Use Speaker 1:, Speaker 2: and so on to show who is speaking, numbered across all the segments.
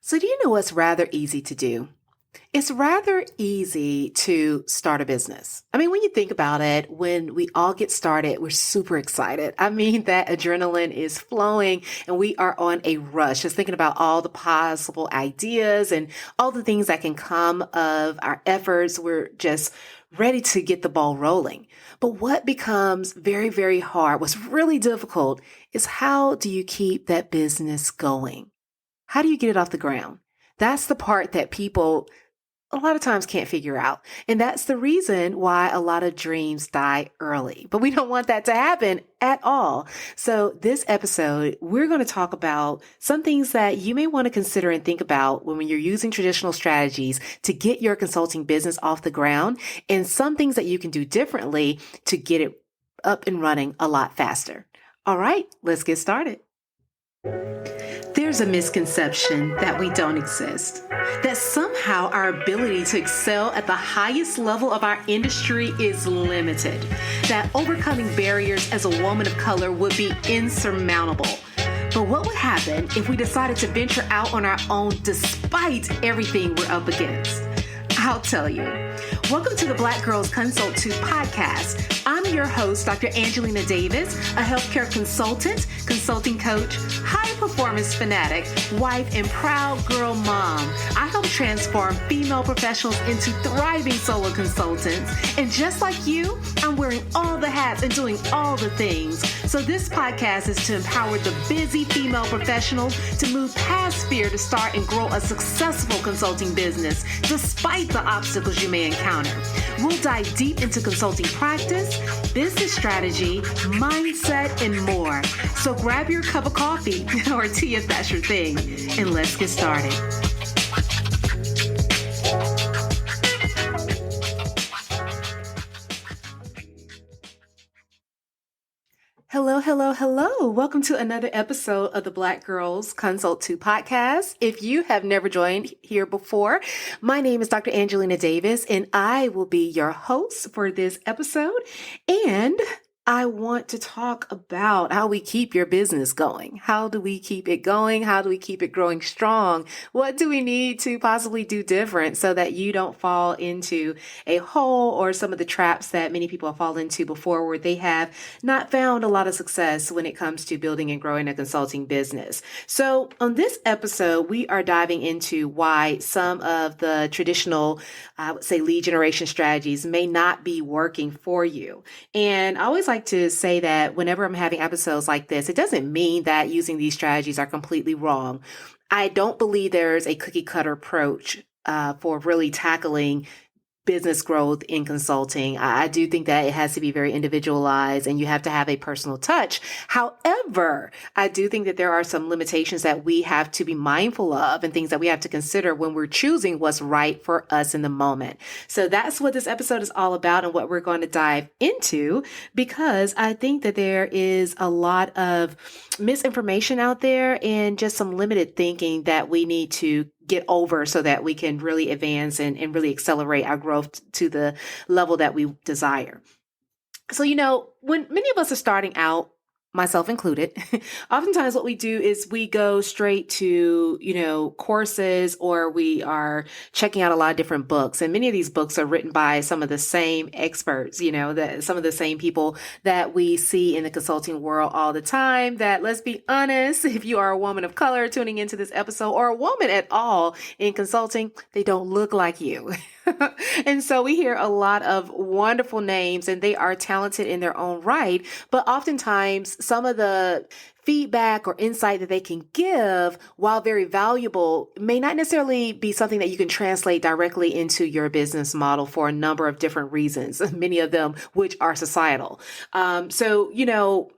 Speaker 1: So do you know what's rather easy to do? It's rather easy to start a business. I mean, when you think about it, when we all get started, we're super excited. I mean, that adrenaline is flowing and we are on a rush, just thinking about all the possible ideas and all the things that can come of our efforts. We're just ready to get the ball rolling. But what becomes very, very hard, what's really difficult is how do you keep that business going? How do you get it off the ground? That's the part that people a lot of times can't figure out. And that's the reason why a lot of dreams die early. But we don't want that to happen at all. So this episode, we're going to talk about some things that you may want to consider and think about when you're using traditional strategies to get your consulting business off the ground, and some things that you can do differently to get it up and running a lot faster. All right, let's get started. There's a misconception that we don't exist, that somehow our ability to excel at the highest level of our industry is limited, that overcoming barriers as a woman of color would be insurmountable. But what would happen if we decided to venture out on our own despite everything we're up against? I'll tell you. Welcome to the Black Girls Consult 2 podcast. I'm your host, Dr. Angelina Davis, a healthcare consultant, consulting coach, high performance fanatic, wife, and proud girl mom. I help transform female professionals into thriving solo consultants. And just like you, I'm wearing all the hats and doing all the things. So this podcast is to empower the busy female professionals to move past fear to start and grow a successful consulting business, despite the obstacles you may encounter. We'll dive deep into consulting practice, business strategy, mindset, and more. So grab your cup of coffee or tea if that's your thing, and let's get started. Hello, hello, hello. Welcome to another episode of the Black Girls Consult 2 podcast. If you have never joined here before, my name is Dr. Angelina Davis, and I will be your host for this episode. And I want to talk about how we keep your business going. How do we keep it going? How do we keep it growing strong? What do we need to possibly do different so that you don't fall into a hole or some of the traps that many people have fallen into before, where they have not found a lot of success when it comes to building and growing a consulting business? So on this episode, we are diving into why some of the traditional, I would say, lead generation strategies may not be working for you. And I always like to say that whenever I'm having episodes like this, it doesn't mean that using these strategies are completely wrong. I don't believe there's a cookie cutter approach for really tackling business growth in consulting. I do think that it has to be very individualized and you have to have a personal touch. However, I do think that there are some limitations that we have to be mindful of and things that we have to consider when we're choosing what's right for us in the moment. So that's what this episode is all about and what we're going to dive into, because I think that there is a lot of misinformation out there and just some limited thinking that we need to get over so that we can really advance and really accelerate our growth to the level that we desire. So, when many of us are starting out, myself included, oftentimes what we do is we go straight to, courses, or we are checking out a lot of different books. And many of these books are written by some of the same experts, some of the same people that we see in the consulting world all the time, that, let's be honest, if you are a woman of color tuning into this episode, or a woman at all in consulting, they don't look like you. And so we hear a lot of wonderful names, and they are talented in their own right. But oftentimes some of the feedback or insight that they can give, while very valuable, may not necessarily be something that you can translate directly into your business model for a number of different reasons, many of them which are societal. So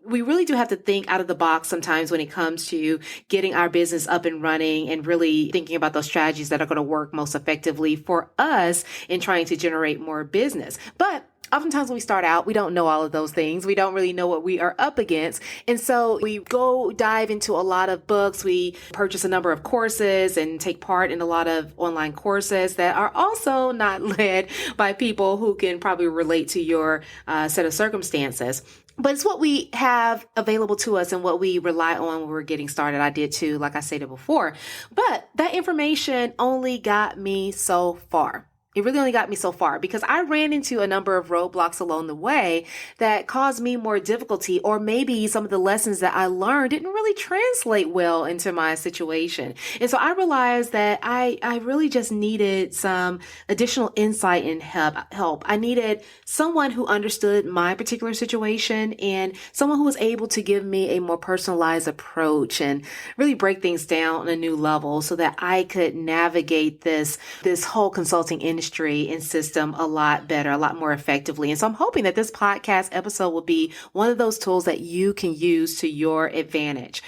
Speaker 1: we really do have to think out of the box sometimes when it comes to getting our business up and running and really thinking about those strategies that are going to work most effectively for us in trying to generate more business. But oftentimes when we start out, we don't know all of those things. We don't really know what we are up against. And so we go dive into a lot of books. We purchase a number of courses and take part in a lot of online courses that are also not led by people who can probably relate to your set of circumstances. But it's what we have available to us and what we rely on when we're getting started. I did too, like I stated before. But that information only got me so far. It really only got me so far because I ran into a number of roadblocks along the way that caused me more difficulty, or maybe some of the lessons that I learned didn't really translate well into my situation. And so I realized that I really just needed some additional insight and help. I needed someone who understood my particular situation and someone who was able to give me a more personalized approach and really break things down on a new level so that I could navigate this whole consulting industry and system a lot better, a lot more effectively. And so I'm hoping that this podcast episode will be one of those tools that you can use to your advantage.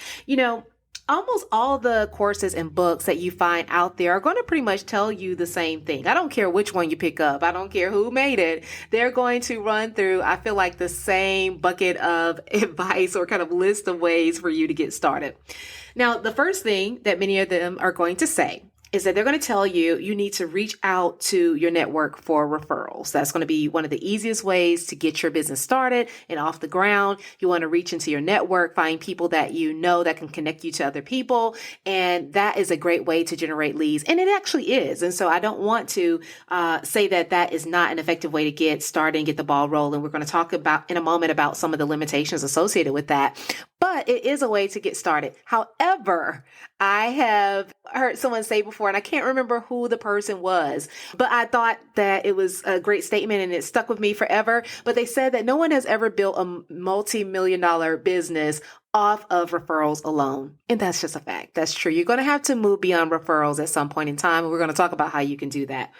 Speaker 1: Almost all the courses and books that you find out there are going to pretty much tell you the same thing. I don't care which one you pick up. I don't care who made it. They're going to run through, I feel like, the same bucket of advice or kind of list of ways for you to get started. Now, the first thing that many of them are going to say is that they're going to tell you need to reach out to your network for referrals. That's going to be one of the easiest ways to get your business started and off the ground. You want to reach into your network, find people that you know that can connect you to other people. And that is a great way to generate leads. And it actually is. And so I don't want to say that that is not an effective way to get started and get the ball rolling. We're going to talk about in a moment about some of the limitations associated with that. But it is a way to get started. However, I have heard someone say before, and I can't remember who the person was, but I thought that it was a great statement and it stuck with me forever. But they said that no one has ever built a multi-million-dollar business off of referrals alone. And that's just a fact. That's true. You're going to have to move beyond referrals at some point in time. And we're going to talk about how you can do that.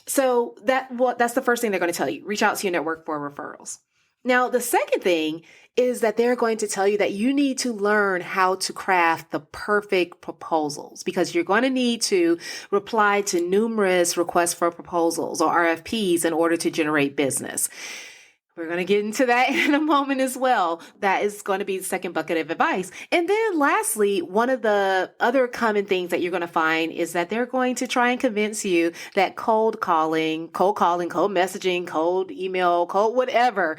Speaker 1: So that's the first thing they're going to tell you. Reach out to your network for referrals. Now, the second thing is that they're going to tell you that you need to learn how to craft the perfect proposals because you're going to need to reply to numerous requests for proposals or RFPs in order to generate business. We're going to get into that in a moment as well. That is going to be the second bucket of advice. And then lastly, one of the other common things that you're going to find is that they're going to try and convince you that cold calling, cold messaging, cold email, cold whatever,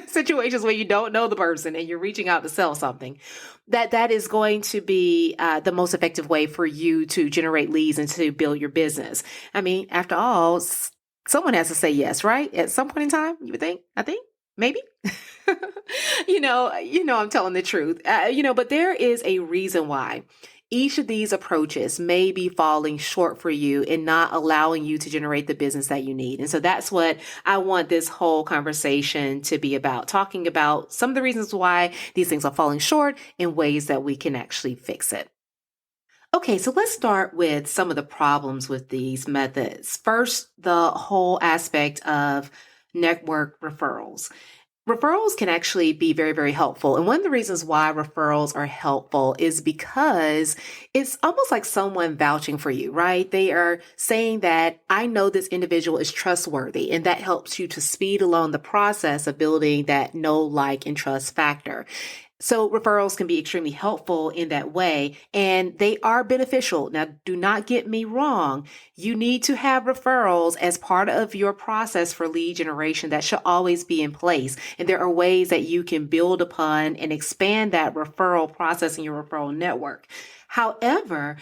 Speaker 1: situations where you don't know the person and you're reaching out to sell something, that is going to be the most effective way for you to generate leads and to build your business. I mean, after all, someone has to say yes, right? At some point in time, you would think, maybe, I'm telling the truth, but there is a reason why each of these approaches may be falling short for you and not allowing you to generate the business that you need. And so that's what I want this whole conversation to be about, talking about some of the reasons why these things are falling short and ways that we can actually fix it. Okay, so let's start with some of the problems with these methods. First, the whole aspect of network referrals. Referrals can actually be very, very helpful. And one of the reasons why referrals are helpful is because it's almost like someone vouching for you, right? They are saying that I know this individual is trustworthy, and that helps you to speed along the process of building that know, like, and trust factor. So referrals can be extremely helpful in that way, and they are beneficial. Now, do not get me wrong. You need to have referrals as part of your process for lead generation. That should always be in place. And there are ways that you can build upon and expand that referral process in your referral network. However,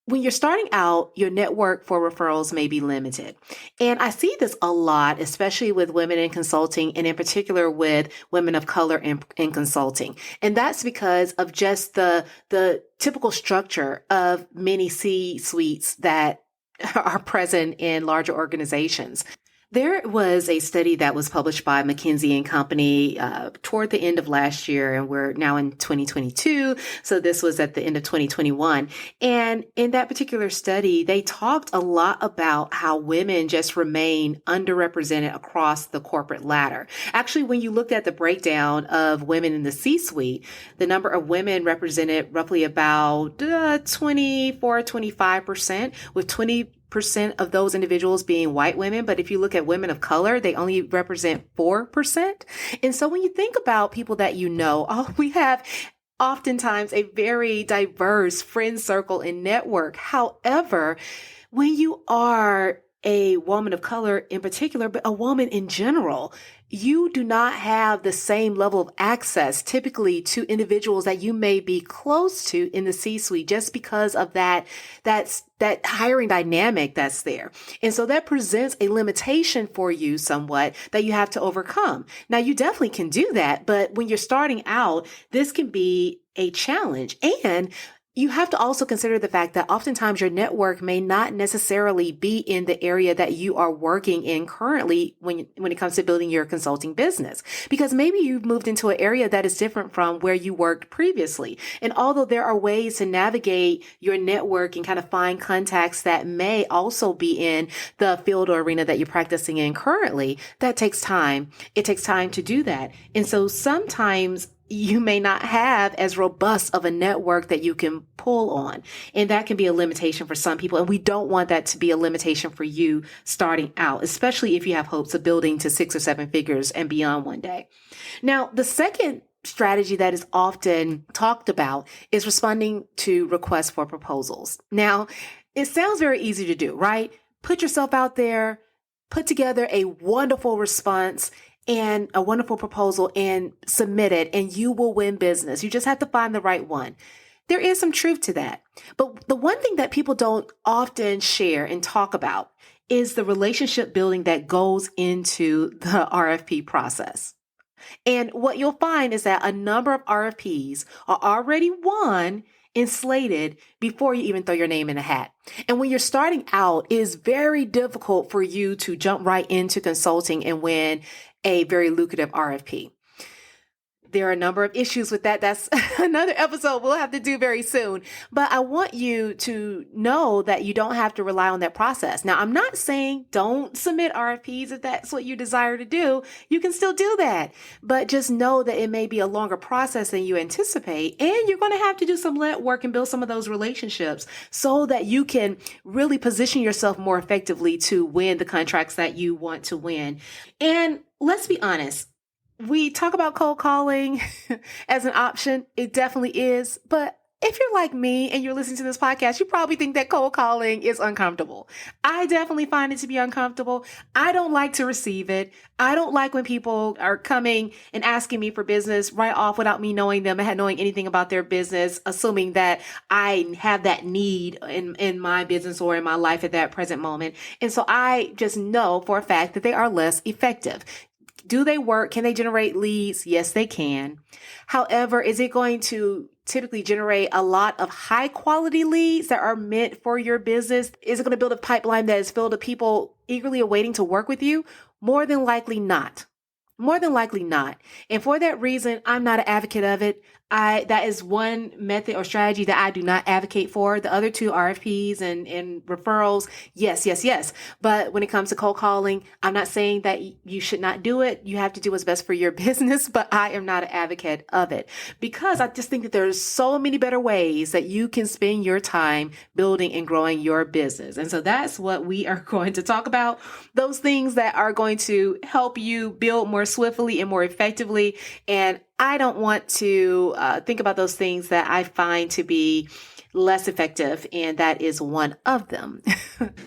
Speaker 1: when you're starting out, your network for referrals may be limited. And I see this a lot, especially with women in consulting, and in particular with women of color in consulting. And that's because of just the typical structure of many C-suites that are present in larger organizations. There was a study that was published by McKinsey and Company toward the end of last year, and we're now in 2022. So this was at the end of 2021. And in that particular study, they talked a lot about how women just remain underrepresented across the corporate ladder. Actually, when you looked at the breakdown of women in the C-suite, the number of women represented roughly about 25%, with 20% of those individuals being white women. But if you look at women of color, they only represent 4%. And so when you think about people that we have oftentimes a very diverse friend circle and network. However, when you are a woman of color in particular, but a woman in general, you do not have the same level of access typically to individuals that you may be close to in the C-suite just because of that hiring dynamic that's there. And so that presents a limitation for you somewhat that you have to overcome. Now, you definitely can do that, but when you're starting out, this can be a challenge. And you have to also consider the fact that oftentimes your network may not necessarily be in the area that you are working in currently when it comes to building your consulting business, because maybe you've moved into an area that is different from where you worked previously. And although there are ways to navigate your network and kind of find contacts that may also be in the field or arena that you're practicing in currently, that takes time. It takes time to do that. And so sometimes you may not have as robust of a network that you can pull on. And that can be a limitation for some people. And we don't want that to be a limitation for you starting out, especially if you have hopes of building to 6 or 7 figures and beyond one day. Now, the second strategy that is often talked about is responding to requests for proposals. Now, it sounds very easy to do, right? Put yourself out there, put together a wonderful response and a wonderful proposal and submit it, and you will win business. You just have to find the right one. There is some truth to that. But the one thing that people don't often share and talk about is the relationship building that goes into the RFP process. And what you'll find is that a number of RFPs are already won and slated before you even throw your name in a hat. And when you're starting out, it is very difficult for you to jump right into consulting and win a very lucrative RFP. There are a number of issues with that. That's another episode we'll have to do very soon. But I want you to know that you don't have to rely on that process. Now, I'm not saying don't submit RFPs if that's what you desire to do. You can still do that. But just know that it may be a longer process than you anticipate. And you're going to have to do some lead work and build some of those relationships so that you can really position yourself more effectively to win the contracts that you want to win. And let's be honest. We talk about cold calling as an option. It definitely is. But if you're like me and you're listening to this podcast, you probably think that cold calling is uncomfortable. I definitely find it to be uncomfortable. I don't like to receive it. I don't like when people are coming and asking me for business right off without me knowing them and knowing anything about their business, assuming that I have that need in my business or in my life at that present moment. And so I just know for a fact that they are less effective. Do they work? Can they generate leads? Yes, they can. However, is it going to typically generate a lot of high quality leads that are meant for your business? Is it going to build a pipeline that is filled with people eagerly awaiting to work with you? More than likely not. More than likely not. And for that reason, I'm not an advocate of it. That is one method or strategy that I do not advocate for. The other two, RFPs and referrals, yes. But when it comes to cold calling, I'm not saying that you should not do it. You have to do what's best for your business, but I am not an advocate of it because I just think that there's so many better ways that you can spend your time building and growing your business. And so that's what we are going to talk about. Those things that are going to help you build more swiftly and more effectively. And I don't want to think about those things that I find to be less effective, and that is one of them.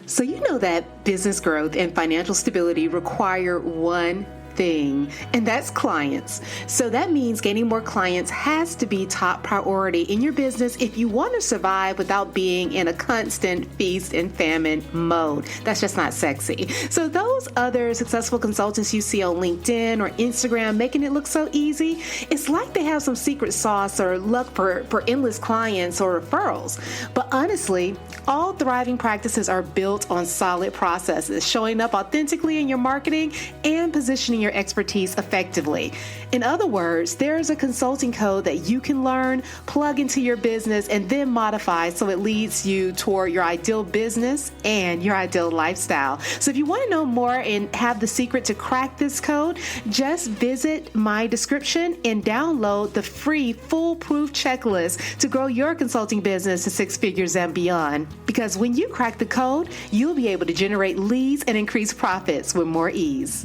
Speaker 1: So you know that business growth and financial stability require one thing, and that's clients. So that means gaining more clients has to be top priority in your business if you want to survive without being in a constant feast and famine mode. That's just not sexy. So those other successful consultants you see on LinkedIn or Instagram making it look so easy, it's like they have some secret sauce or luck for endless clients or referrals. But honestly, all thriving practices are built on solid processes, showing up authentically in your marketing and positioning your expertise effectively. In other words, there's a consulting code that you can learn, plug into your business, and then modify so it leads you toward your ideal business and your ideal lifestyle. So if you want to know more and have the secret to crack this code, just visit my description and download the free foolproof checklist to grow your consulting business to 6 figures and beyond. Because when you crack the code, you'll be able to generate leads and increase profits with more ease.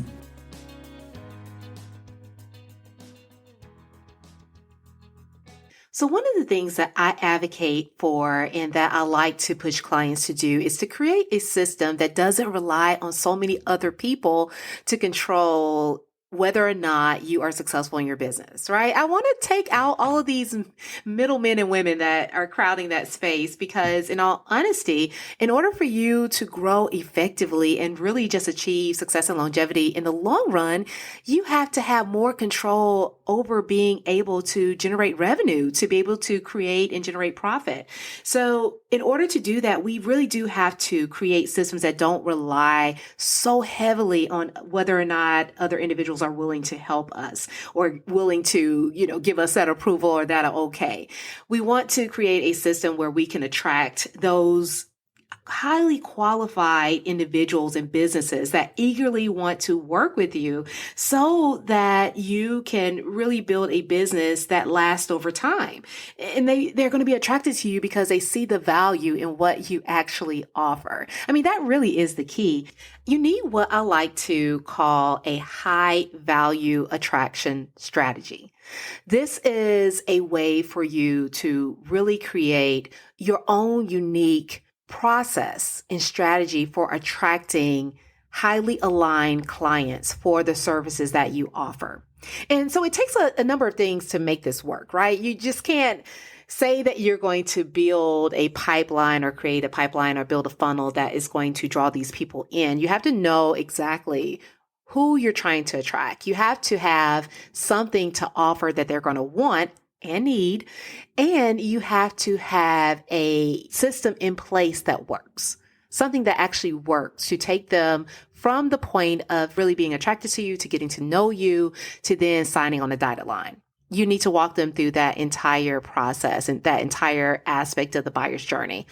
Speaker 1: So one of the things that I advocate for and that I like to push clients to do is to create a system that doesn't rely on so many other people to control whether or not you are successful in your business, right? I want to take out all of these middlemen and women that are crowding that space because in all honesty, in order for you to grow effectively and really just achieve success and longevity in the long run, you have to have more control over being able to generate revenue, to be able to create and generate profit. So in order to do that, we really do have to create systems that don't rely so heavily on whether or not other individuals are willing to help us or willing to, give us that approval or that okay. We want to create a system where we can attract those highly qualified individuals and businesses that eagerly want to work with you so that you can really build a business that lasts over time. And they're going to be attracted to you because they see the value in what you actually offer. I mean, that really is the key. You need what I like to call a high value attraction strategy. This is a way for you to really create your own unique process and strategy for attracting highly aligned clients for the services that you offer. And so it takes a number of things to make this work, right? You just can't say that you're going to build a pipeline or create a pipeline or build a funnel that is going to draw these people in. You have to know exactly who you're trying to attract. You have to have something to offer that they're going to want and need, and you have to have a system in place that works, something that actually works to take them from the point of really being attracted to you, to getting to know you, to then signing on the dotted line. You need to walk them through that entire process and that entire aspect of the buyer's journey.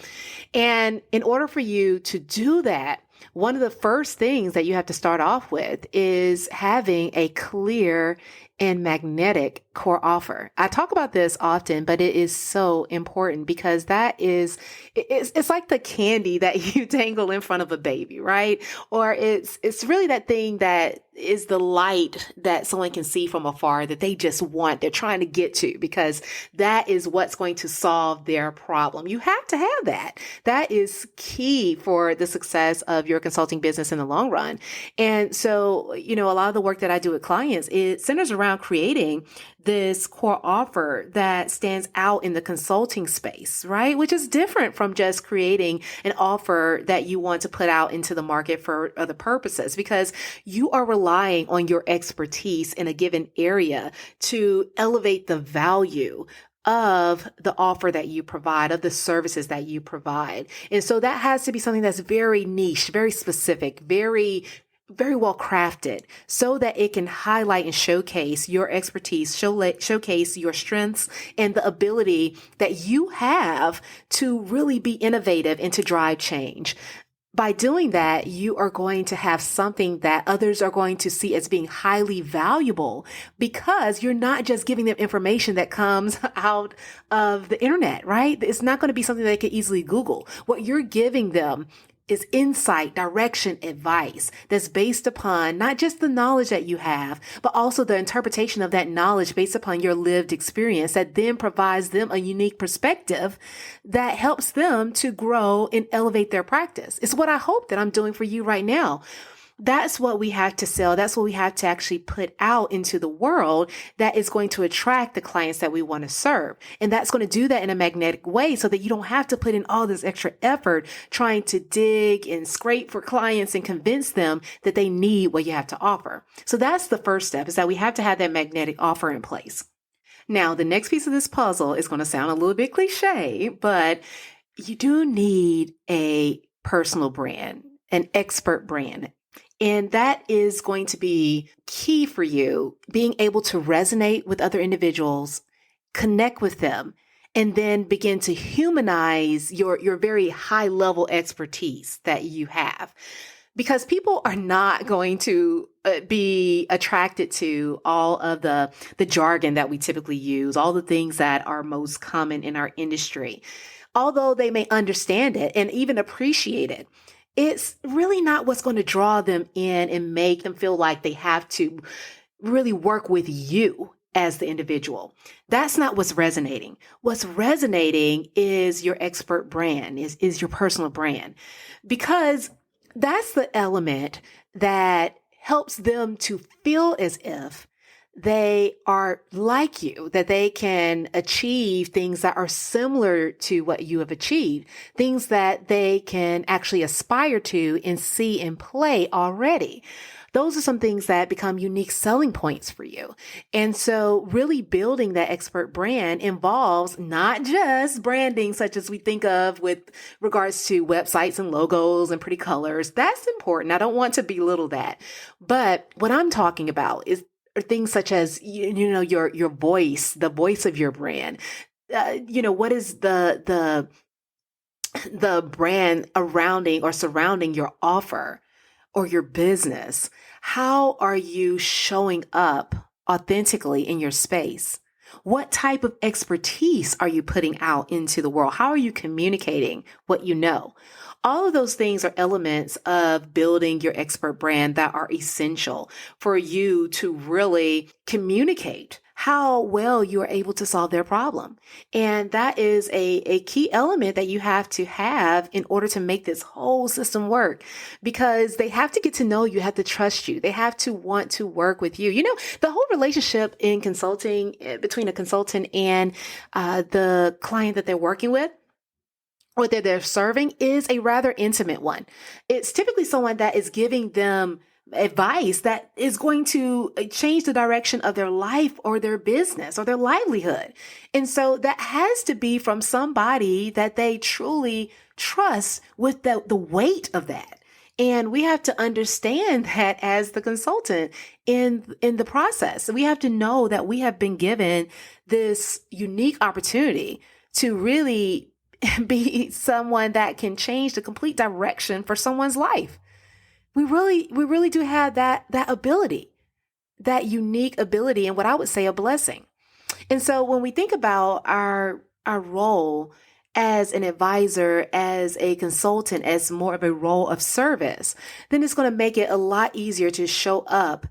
Speaker 1: And in order for you to do that, one of the first things that you have to start off with is having a clear and magnetic core offer. I talk about this often, but it is so important because it's like the candy that you dangle in front of a baby, right? Or it's really that thing that is the light that someone can see from afar that they just want, they're trying to get to, because that is what's going to solve their problem. You have to have that. That is key for the success of your consulting business in the long run. And so, a lot of the work that I do with clients, it centers around creating this core offer that stands out in the consulting space, right? Which is different from just creating an offer that you want to put out into the market for other purposes, because you are relying on your expertise in a given area to elevate the value of the offer that you provide, of the services that you provide. And so that has to be something that's very niche, very specific, very well crafted, so that it can highlight and showcase your expertise, showcase your strengths and the ability that you have to really be innovative and to drive change. By doing that, you are going to have something that others are going to see as being highly valuable, because you're not just giving them information that comes out of the internet, right? It's not going to be something they can easily Google. What you're giving them is insight, direction, advice that's based upon not just the knowledge that you have, but also the interpretation of that knowledge based upon your lived experience that then provides them a unique perspective that helps them to grow and elevate their practice. It's what I hope that I'm doing for you right now. That's what we have to sell. That's what we have to actually put out into the world that is going to attract the clients that we want to serve. And that's going to do that in a magnetic way so that you don't have to put in all this extra effort trying to dig and scrape for clients and convince them that they need what you have to offer. So that's the first step, is that we have to have that magnetic offer in place. Now, the next piece of this puzzle is going to sound a little bit cliche, but you do need a personal brand, an expert brand. And that is going to be key for you, being able to resonate with other individuals, connect with them, and then begin to humanize your very high level expertise that you have. Because people are not going to be attracted to all of the jargon that we typically use, all the things that are most common in our industry. Although they may understand it and even appreciate it, it's really not what's going to draw them in and make them feel like they have to really work with you as the individual. That's not what's resonating. What's resonating is your expert brand, is your personal brand, because that's the element that helps them to feel as if they are like you, that they can achieve things that are similar to what you have achieved, things that they can actually aspire to and see and play already. Those are some things that become unique selling points for you. And so really building that expert brand involves not just branding such as we think of with regards to websites and logos and pretty colors. That's important. I don't want to belittle that. But what I'm talking about is things such as, your voice, the voice of your brand. What is the brand surrounding your offer or your business? How are you showing up authentically in your space? What type of expertise are you putting out into the world? How are you communicating what you know? All of those things are elements of building your expert brand that are essential for you to really communicate how well you are able to solve their problem. And that is a key element that you have to have in order to make this whole system work, because they have to get to know you, have to trust you. They have to want to work with you. The whole relationship in consulting between a consultant and the client that they're working with, or that they're serving, is a rather intimate one. It's typically someone that is giving them advice that is going to change the direction of their life or their business or their livelihood. And so that has to be from somebody that they truly trust with the weight of that. And we have to understand that as the consultant in the process. We have to know that we have been given this unique opportunity to really be someone that can change the complete direction for someone's life. We really do have that ability, that unique ability, and what I would say a blessing. And so when we think about our role as an advisor, as a consultant, as more of a role of service, then it's going to make it a lot easier to show up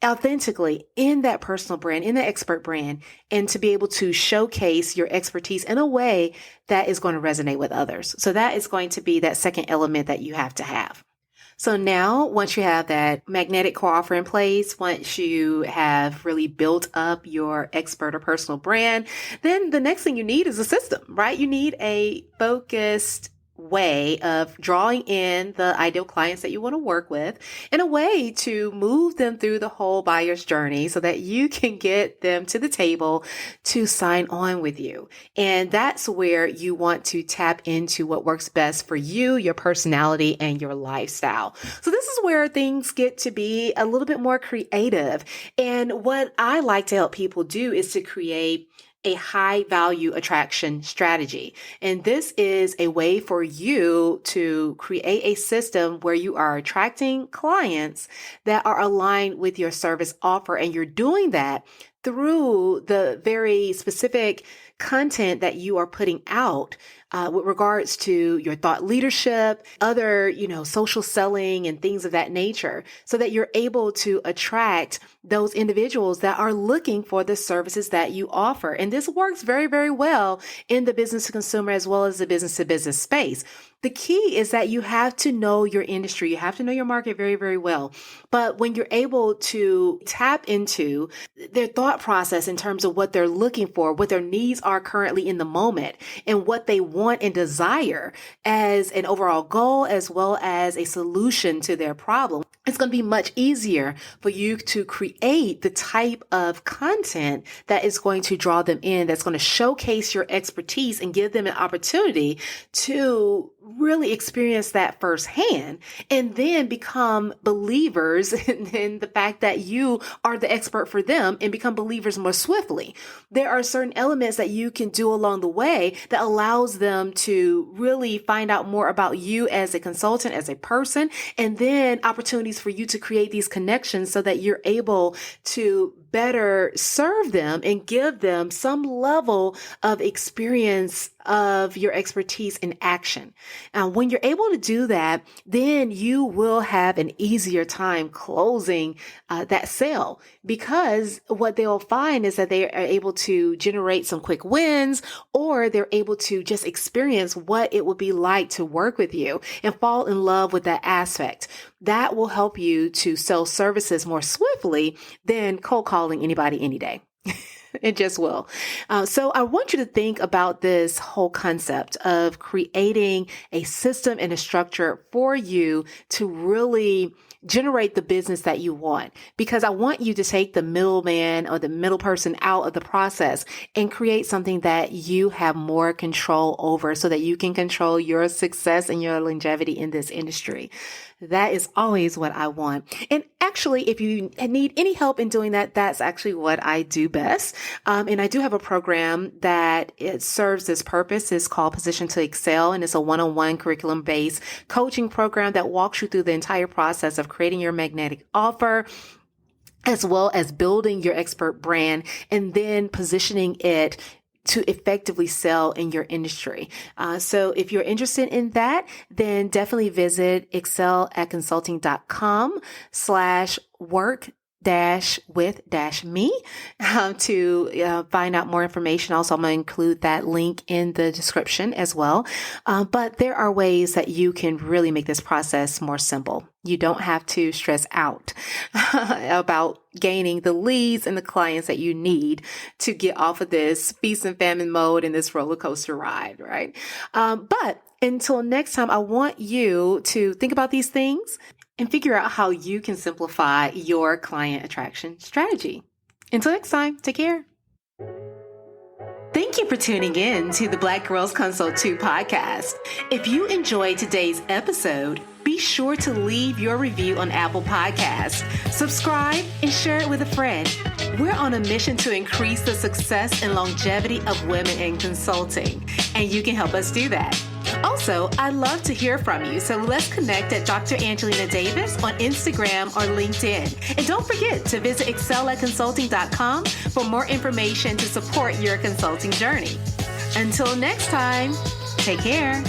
Speaker 1: authentically in that personal brand, in that expert brand, and to be able to showcase your expertise in a way that is going to resonate with others. So that is going to be that second element that you have to have. So now, once you have that magnetic core offer in place, once you have really built up your expert or personal brand, then the next thing you need is a system, right? You need a focused way of drawing in the ideal clients that you want to work with, and a way to move them through the whole buyer's journey so that you can get them to the table to sign on with you. And that's where you want to tap into what works best for you, your personality, and your lifestyle. So this is where things get to be a little bit more creative. And what I like to help people do is to create a high value attraction strategy. And this is a way for you to create a system where you are attracting clients that are aligned with your service offer. And you're doing that through the very specific content that you are putting out with regards to your thought leadership, other, social selling and things of that nature, so that you're able to attract those individuals that are looking for the services that you offer. And this works very, very well in the business to consumer as well as the business to business space. The key is that you have to know your industry. You have to know your market very, very well. But when you're able to tap into their thought process in terms of what they're looking for, what their needs are currently in the moment, and what they want and desire as an overall goal, as well as a solution to their problem, it's going to be much easier for you to create the type of content that is going to draw them in, that's going to showcase your expertise and give them an opportunity to really experience that firsthand, and then become believers in the fact that you are the expert for them, and become believers more swiftly. There are certain elements that you can do along the way that allows them to really find out more about you as a consultant, as a person, and then opportunities for you to create these connections so that you're able to better serve them and give them some level of experience of your expertise in action. When you're able to do that, then you will have an easier time closing that sale, because what they'll find is that they are able to generate some quick wins, or they're able to just experience what it would be like to work with you and fall in love with that aspect. that will help you to sell services more swiftly than cold calling anybody any day. It just will. So I want you to think about this whole concept of creating a system and a structure for you to really generate the business that you want, because I want you to take the middleman or the middle person out of the process and create something that you have more control over so that you can control your success and your longevity in this industry. That is always what I want. And actually, if you need any help in doing that, that's actually what I do best. And I do have a program that it serves this purpose. It's called Position to Excel, and it's a one-on-one curriculum-based coaching program that walks you through the entire process of creating your magnetic offer, as well as building your expert brand and then positioning it to effectively sell in your industry. So if you're interested in that, then definitely visit excelatconsulting.com/work with me to find out more information. Also, I'm going to include that link in the description as well. But there are ways that you can really make this process more simple. You don't have to stress out about gaining the leads and the clients that you need to get off of this feast and famine mode and this roller coaster ride, right? But until next time, I want you to think about these things and figure out how you can simplify your client attraction strategy. Until next time, take care. Thank you for tuning in to the Black Girls Consult 2 podcast. If you enjoyed today's episode, be sure to leave your review on Apple Podcasts, subscribe, and share it with a friend. We're on a mission to increase the success and longevity of women in consulting, and you can help us do that. Also, I'd love to hear from you, so let's connect at Dr. Angelina Davis on Instagram or LinkedIn. And don't forget to visit excelatconsulting.com for more information to support your consulting journey. Until next time, take care.